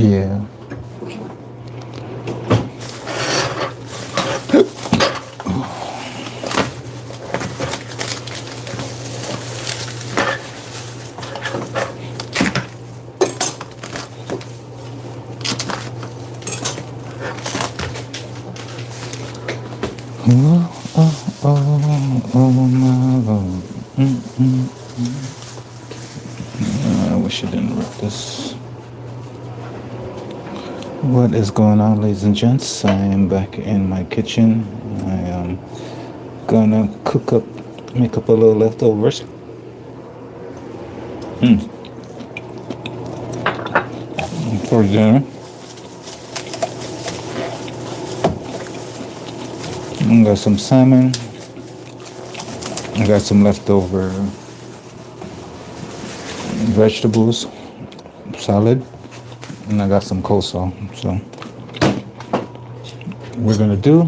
Yeah. Oh my Lord. I wish I didn't rip this. What is going on, ladies and gents? I am back in my kitchen. I am gonna make up a little leftovers. For dinner. I got some salmon. I got some leftover vegetables, salad, and I got some coleslaw. So we're gonna do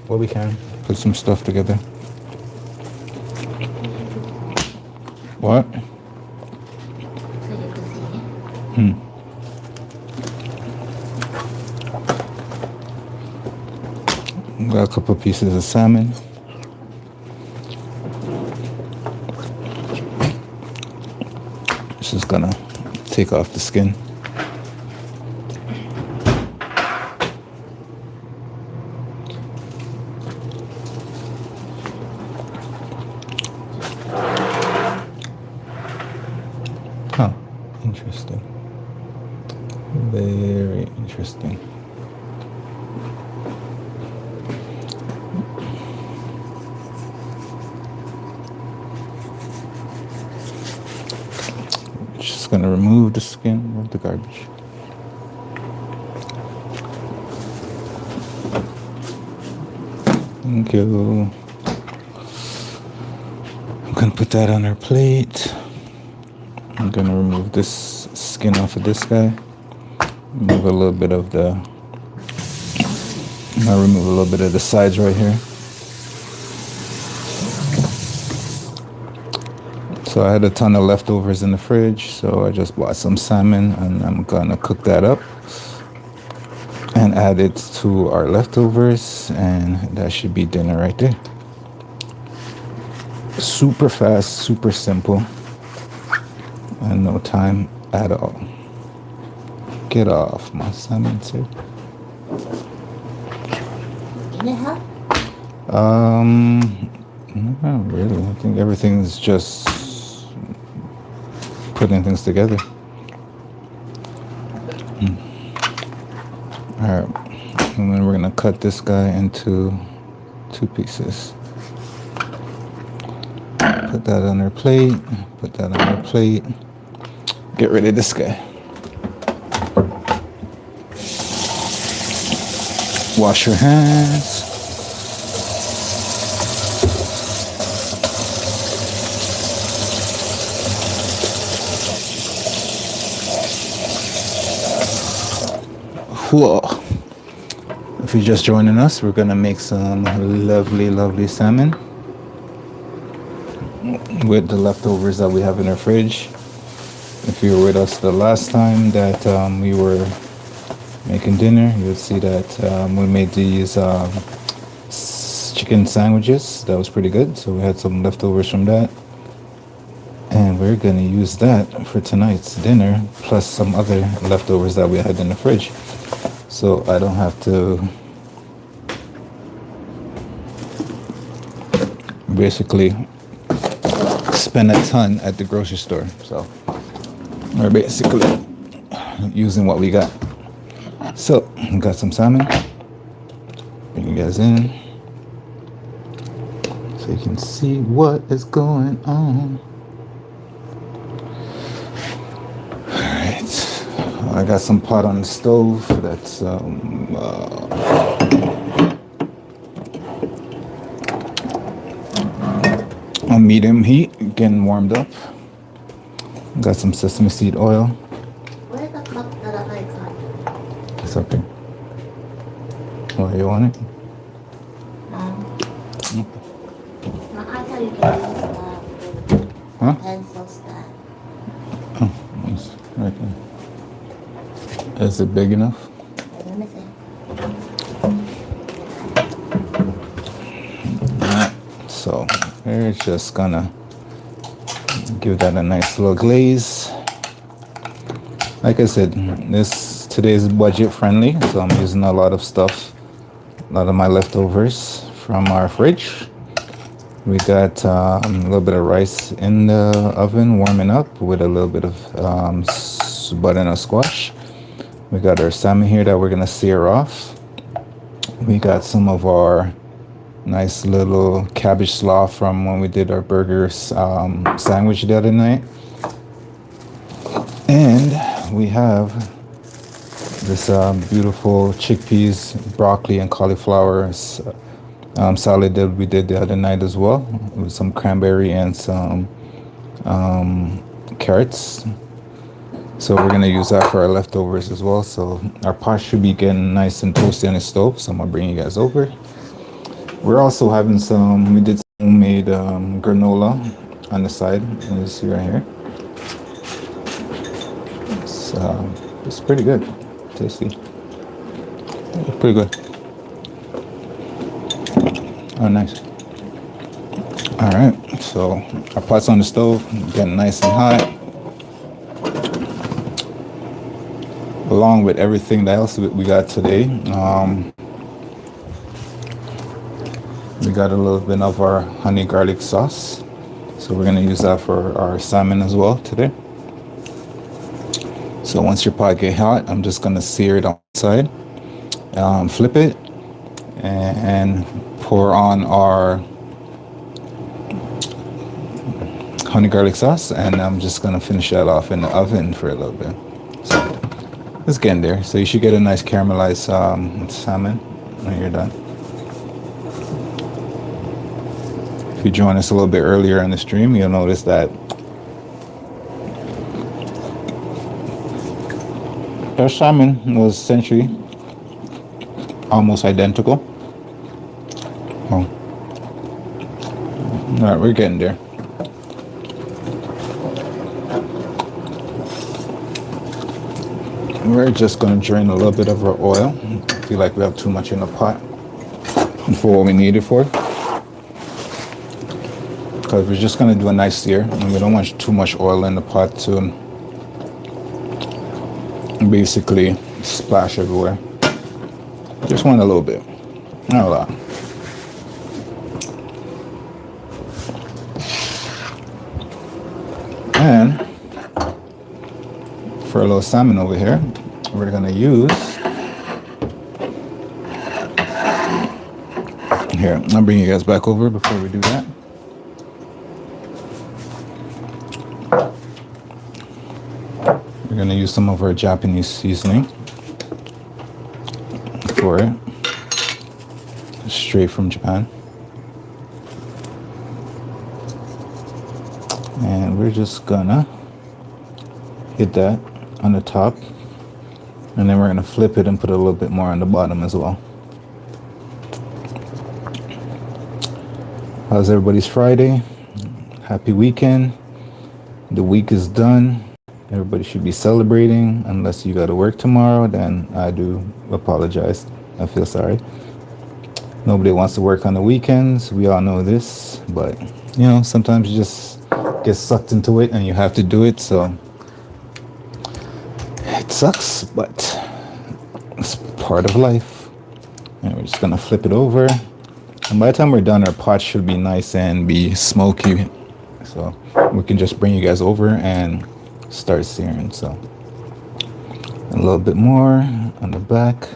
what we can, put some stuff together. What? Got a couple pieces of salmon. Just gonna take off the skin. Huh, interesting. Very interesting. Just gonna remove the skin of the garbage. Thank you. I'm gonna put that on our plate. I'm gonna remove this skin off of this guy. Remove a little bit of the. I'll remove a little bit of the sides right here. So I had a ton of leftovers in the fridge, so I just bought some salmon and I'm gonna cook that up and add it to our leftovers, and that should be dinner right there. Super fast, super simple, and no time at all. Get off my salmon, sir. Need help? Not really. I think everything's just putting things together. Alright, and then we're gonna cut this guy into 2 pieces. Put that on our plate, put that on our plate. Get rid of this guy. Wash your hands. Whoa. If you're just joining us, we're gonna make some lovely, lovely salmon with the leftovers that we have in our fridge. If you were with us the last time that we were making dinner, you would see that we made these chicken sandwiches. That was pretty good. So we had some leftovers from that. And we're gonna use that for tonight's dinner, plus some other leftovers that we had in the fridge. So I don't have to basically spend a ton at the grocery store. So we're basically using what we got. So we got some salmon. Bring you guys in so you can see what is going on. I got some pot on the stove that's on medium heat, getting warmed up. Got some sesame seed oil. It's okay. Oh, you want it? I thought you could use the pencil stand. Oh, it's right there. Is Is it big enough? Let me see. Alright, so we're just gonna give that a nice little glaze. Like I said, today is budget friendly, so I'm using a lot of stuff, a lot of my leftovers from our fridge. We got a little bit of rice in the oven warming up with a little bit of butternut squash. We got our salmon here that we're gonna sear off. We got some of our nice little cabbage slaw from when we did our burger sandwich the other night. And we have this beautiful chickpeas, broccoli, and cauliflower salad that we did the other night as well, with some cranberry and some carrots. So we're gonna use that for our leftovers as well. So our pot should be getting nice and toasty on the stove. So I'm gonna bring you guys over. We're also having we did some homemade granola on the side. You see right here. It's pretty good, tasty, pretty good. Oh, nice. All right, so our pot's on the stove, getting nice and hot. Along with everything else we got today, we got a little bit of our honey garlic sauce. So we're gonna use that for our salmon as well today. So once your pot get hot, I'm just gonna sear it on the side, flip it, and pour on our honey garlic sauce, and I'm just gonna finish that off in the oven for a little bit. So it's getting there. So you should get a nice caramelized salmon when you're done. If you join us a little bit earlier in the stream, you'll notice that our salmon was essentially almost identical. Oh. All right, we're getting there. We're just going to drain a little bit of our oil. I feel like we have too much in the pot for what we need it for. Because we're just going to do a nice sear, and we don't want too much oil in the pot to basically splash everywhere. Just want a little bit, not a lot. And for a little salmon over here, we're gonna use, here, I'll bring you guys back over before we do that. We're gonna use some of our Japanese seasoning for it, straight from Japan. And we're just gonna hit that on the top, and then we're gonna flip it and put a little bit more on the bottom as well. How's everybody's Friday? Happy weekend. The week is done. Everybody should be celebrating. Unless you got to work tomorrow, then I do apologize. I feel sorry. Nobody wants to work on the weekends. We all know this, but you know, sometimes you just get sucked into it and you have to do it. So it sucks, but it's part of life. And we're just gonna flip it over. And by the time we're done, our pot should be nice and be smoky. So we can just bring you guys over and start searing. So a little bit more on the back.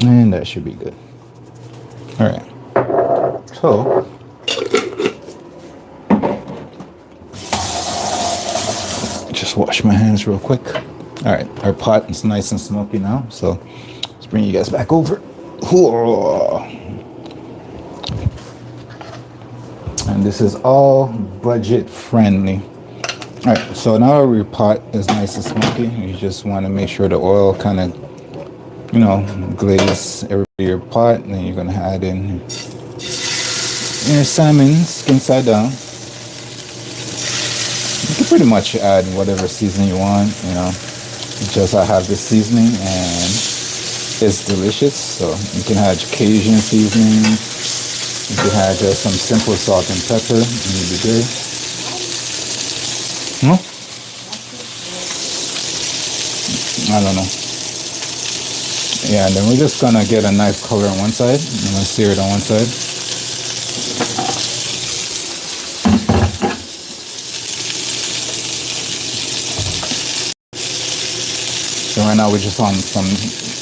And that should be good. All right. So just wash my hands real quick. All right, our pot is nice and smoky now. So let's bring you guys back over. And this is all budget friendly. All right, so now your pot is nice and smoky. You just want to make sure the oil kind of, glaze your pot, and then you're gonna add in your salmon skin side down. You can pretty much add whatever seasoning you want. Just I have this seasoning and it's delicious. So you can add Cajun seasoning. You can add just some simple salt and pepper, and you'll be good. I don't know. Yeah, and then we're just gonna get a nice color on one side. I'm gonna sear it on one side. So right now we're just on some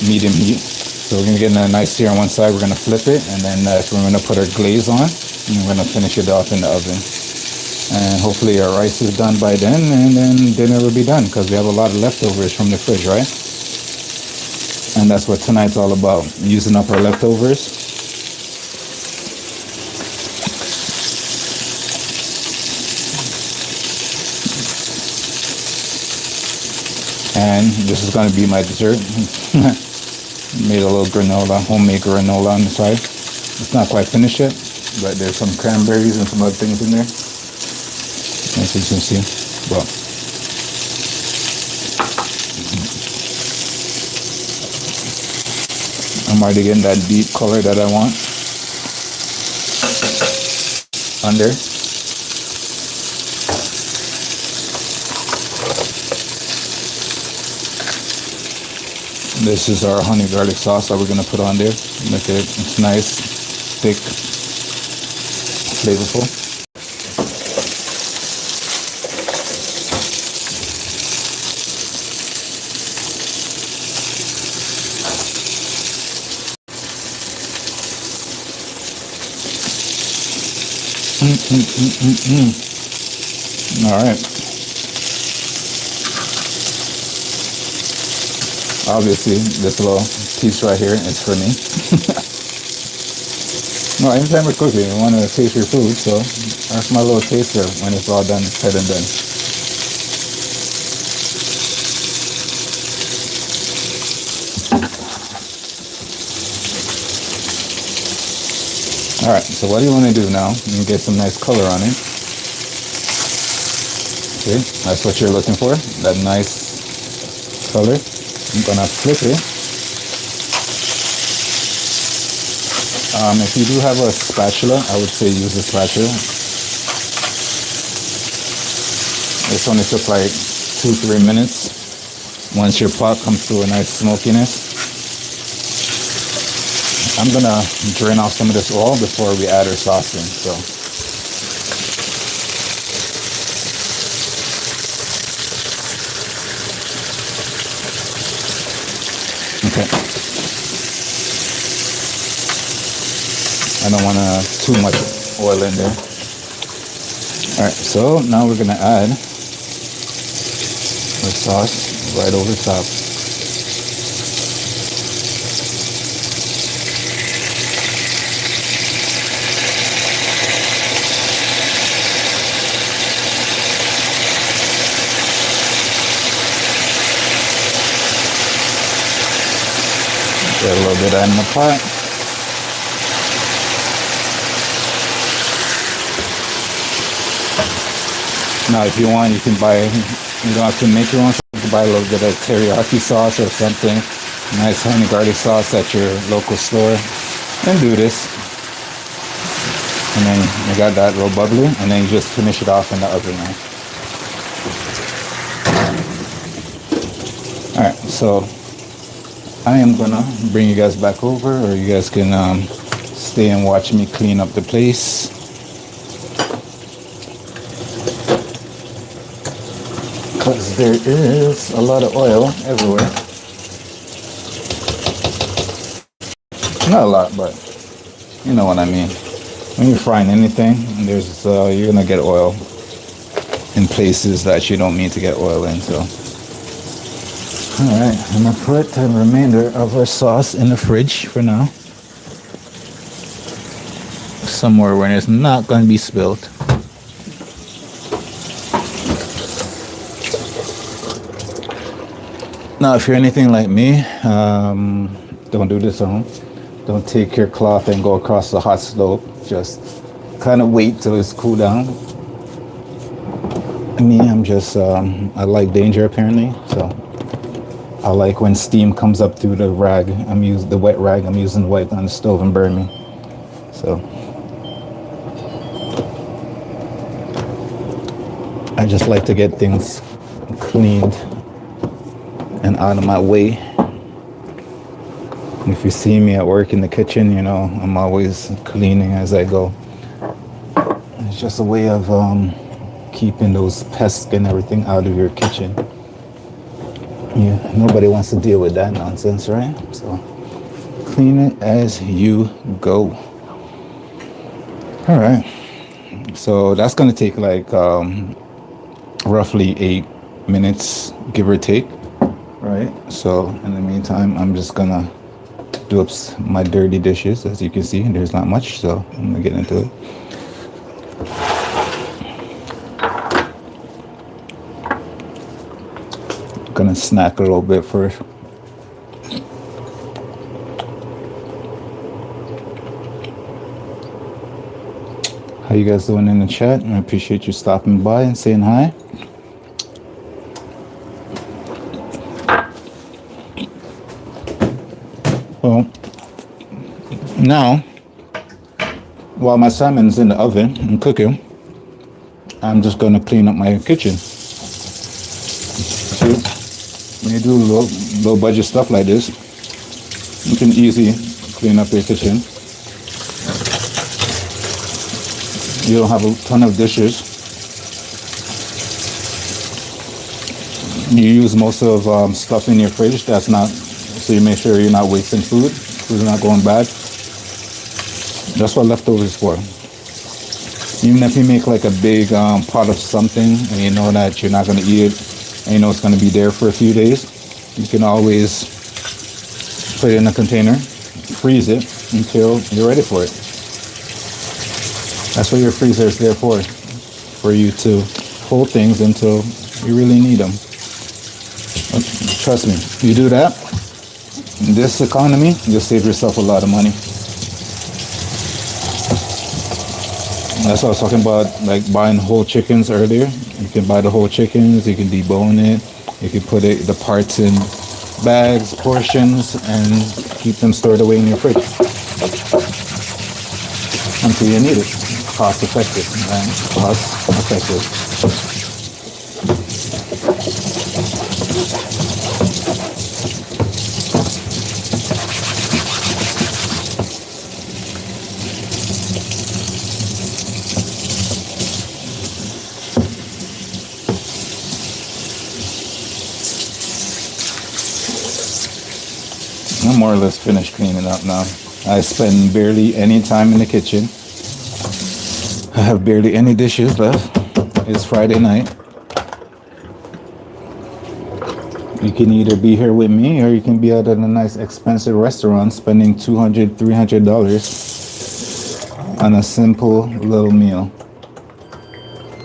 medium heat. So we're gonna get a nice sear on one side. We're gonna flip it, and then we're gonna put our glaze on, and we're gonna finish it off in the oven. And hopefully our rice is done by then, and then dinner will be done because we have a lot of leftovers from the fridge, right? And that's what tonight's all about, using up our leftovers. And this is going to be my dessert. Made a little granola, homemade granola on the side. It's not quite finished yet, but there's some cranberries and some other things in there. As you can see. Well, I'm already getting that deep color that I want under. This is our honey garlic sauce that we're going to put on there. Make it nice, thick, flavorful. All right. Obviously, this little piece right here is for me. No, anytime we're cooking, you want to taste your food, so that's my little taster when it's all done, said and done. All right, so what do you want to do now? You get some nice color on it. Okay, that's what you're looking for, that nice color. I'm gonna flip it. If you do have a spatula, I would say use a spatula. This only took like 2-3 minutes. Once your pot comes to a nice smokiness, I'm gonna drain off some of this oil before we add our sauce in. So, okay. I don't want too much oil in there. All right, so now we're gonna add our sauce right over top. Get a little bit in the pot. Now, if you want, you can buy, you don't have to make your own sauce. You can buy a little bit of teriyaki sauce or something. Nice honey garlic sauce at your local store. And do this. And then you got that little bubbly, and then you just finish it off in the oven now. Alright, so I am gonna bring you guys back over, or you guys can stay and watch me clean up the place. Because there is a lot of oil everywhere. Not a lot, but you know what I mean. When you're frying anything, there's you're gonna get oil in places that you don't mean to get oil in. So, all right, I'm gonna put the remainder of our sauce in the fridge for now, somewhere where it's not gonna be spilled. Now, if you're anything like me, Don't do this at home. Don't take your cloth and go across the hot stove. Just kind of wait till it's cool down. Me, I'm just, I like danger apparently. So I like when steam comes up through the rag. I'm using the wet rag. I'm using white on the stove and burn me. So I just like to get things cleaned and out of my way. If you see me at work in the kitchen, you know, I'm always cleaning as I go. It's just a way of keeping those pests and everything out of your kitchen. Yeah, nobody wants to deal with that nonsense, right? So clean it as you go. All right. So that's going to take like roughly 8 minutes, give or take. Right. So in the meantime, I'm just going to do up my dirty dishes. As you can see, there's not much. So I'm going to get into it. Gonna snack a little bit first. How you guys doing in the chat? I appreciate you stopping by and saying hi. Well, now while my salmon's in the oven and cooking, I'm just gonna clean up my kitchen. See? When you do low budget stuff like this, you can easily clean up your kitchen. You don't have a ton of dishes. You use most of stuff in your fridge that's not, so you make sure you're not wasting food. Food's not going bad. That's what leftovers is for. Even if you make like a big pot of something and you know that you're not going to eat it, and you know it's going to be there for a few days, you can always put it in a container, freeze it until you're ready for it. That's what your freezer is there for you to hold things until you really need them. Trust me, you do that, in this economy, you'll save yourself a lot of money. That's what I was talking about, like buying whole chickens earlier. You can buy the whole chickens, you can debone it, you can put the parts in bags, portions, and keep them stored away in your fridge until you need it. Cost effective, right? Cost effective. I'm more or less finished cleaning up now. I spend barely any time in the kitchen. I have barely any dishes left. It's Friday night. You can either be here with me or you can be at a nice expensive restaurant spending $200, $300 on a simple little meal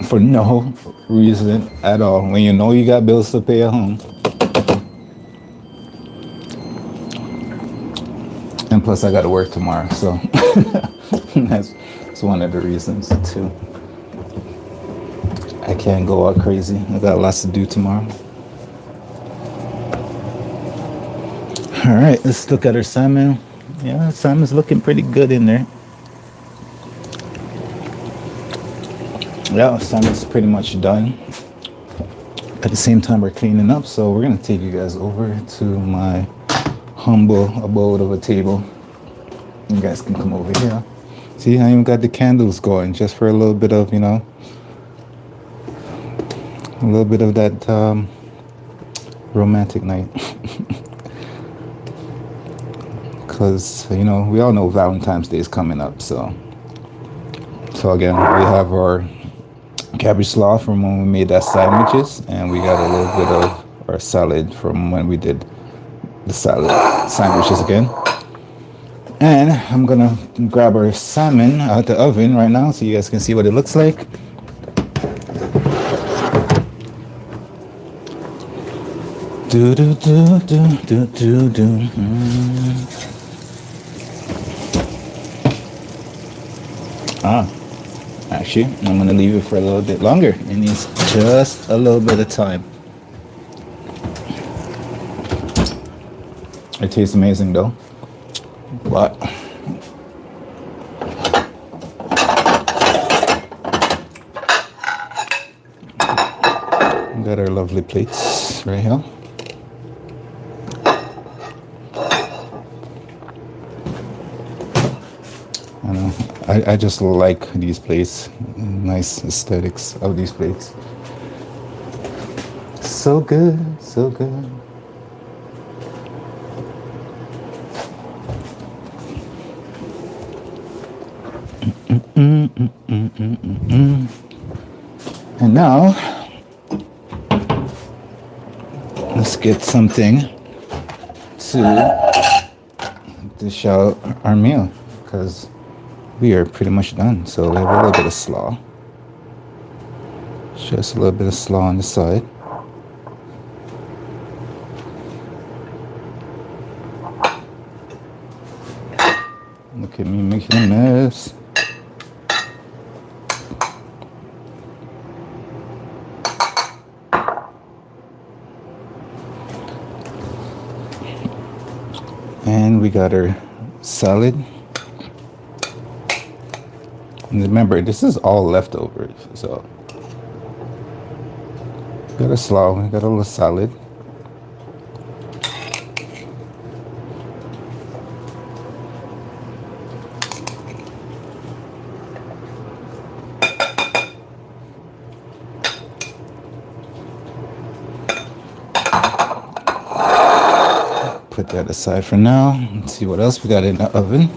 for no reason at all when you know you got bills to pay at home. And plus I got to work tomorrow, so that's one of the reasons too. I can't go out crazy. I got lots to do tomorrow. All right, let's look at our salmon. Yeah, salmon's looking pretty good in there. Yeah, salmon's pretty much done. At the same time, we're cleaning up, so we're gonna take you guys over to my humble abode of a table. You guys can come over here. See, I even got the candles going just for a little bit of, you know, a little bit of that romantic night. Because, you know, we all know Valentine's Day is coming up. So again, we have our cabbage slaw from when we made that sandwiches, and we got a little bit of our salad from when we did the salad sandwiches again. And I'm gonna grab our salmon out the oven right now so you guys can see what it looks like. Do do do do do do do. Ah, actually, I'm gonna leave it for a little bit longer. It needs just a little bit of time. It tastes amazing though. But we got our lovely plates right here. I know. I just like these plates. Nice aesthetics of these plates. So good, so good. And now, let's get something to dish out our meal, because we are pretty much done. So we have a little bit of slaw. Just a little bit of slaw on the side. Look at me making a mess. And we got our salad. And remember, this is all leftovers, so got a slaw, we got a little salad. Put that aside for now. Let's see what else we got in the oven.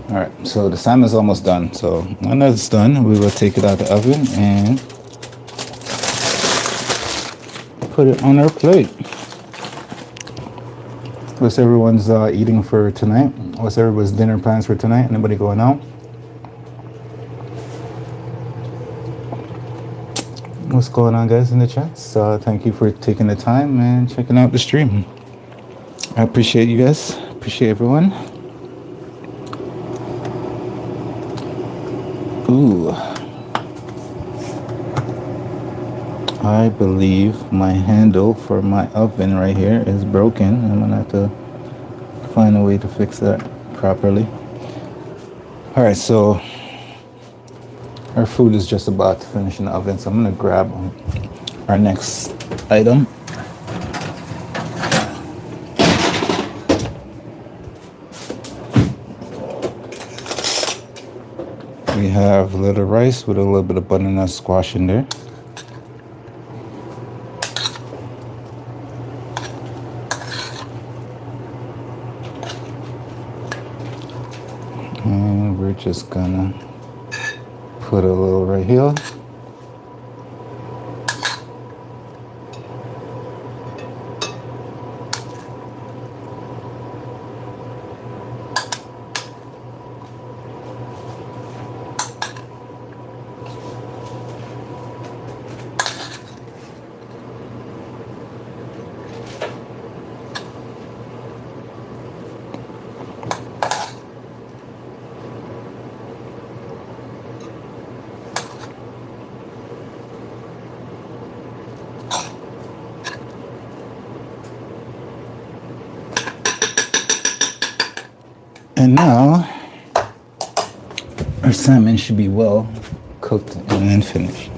All right, so the salmon is almost done. So when that's done, we will take it out of the oven and put it on our plate. What's everyone's eating for tonight? What's everyone's dinner plans for tonight? Anybody going out? What's going on, guys, in the chats? Thank you for taking the time and checking out the stream. I appreciate you guys. Appreciate everyone. Ooh. I believe my handle for my oven right here is broken. I'm gonna have to find a way to fix that properly. All right, so our food is just about to finish in the oven, so I'm gonna grab our next item. We have a little rice with a little bit of butternut squash in there. And we're just gonna put a little right here. And now our salmon should be well cooked and then finished.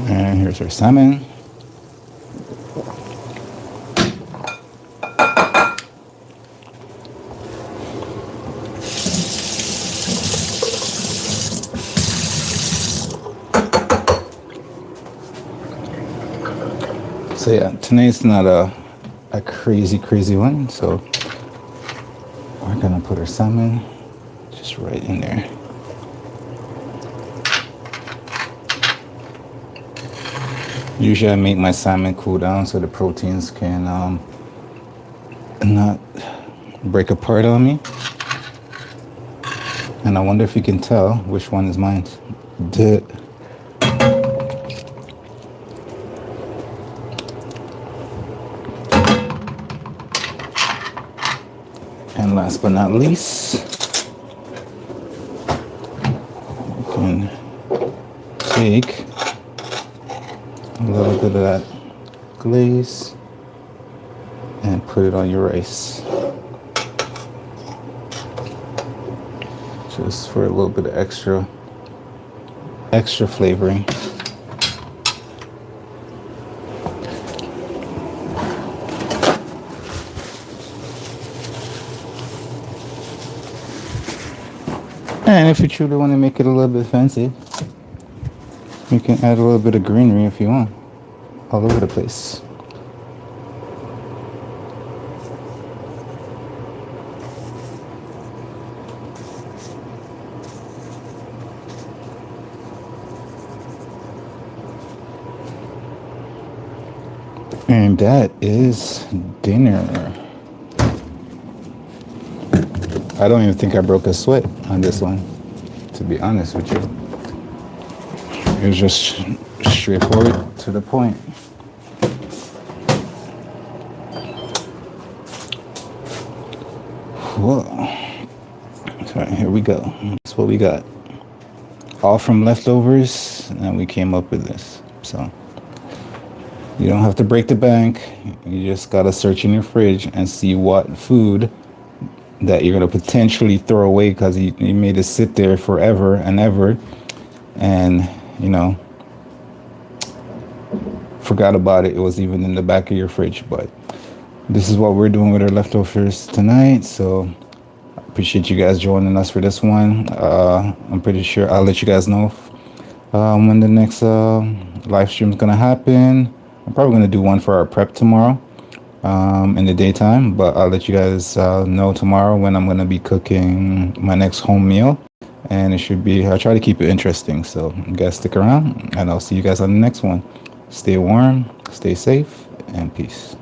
And here's our salmon. So yeah, tonight's not a crazy one. So we're gonna put our salmon just right in there. Usually I make my salmon cool down so the proteins can not break apart on me. And I wonder if you can tell which one is mine. And last but not least, you can take a little bit of that glaze and put it on your rice. Just for a little bit of extra flavoring. And if you truly want to make it a little bit fancy, you can add a little bit of greenery if you want, all over the place. And that is dinner. I don't even think I broke a sweat on this one, to be honest with you. It was just straightforward to the point. Whoa. So here we go. That's what we got. All from leftovers, and we came up with this. So you don't have to break the bank. You just gotta search in your fridge and see what food that you're gonna potentially throw away because you made it sit there forever and ever, and you know, forgot about it. It was even in the back of your fridge. But this is what we're doing with our leftovers tonight. So I appreciate you guys joining us for this one. I'm pretty sure I'll let you guys know when the next live stream is gonna happen. I'm probably gonna do one for our prep tomorrow in the daytime, but I'll let you guys know tomorrow when I'm gonna be cooking my next home meal, and it should be, I'll try to keep it interesting. So you guys stick around, and I'll see you guys on the next one. Stay warm, stay safe, and peace.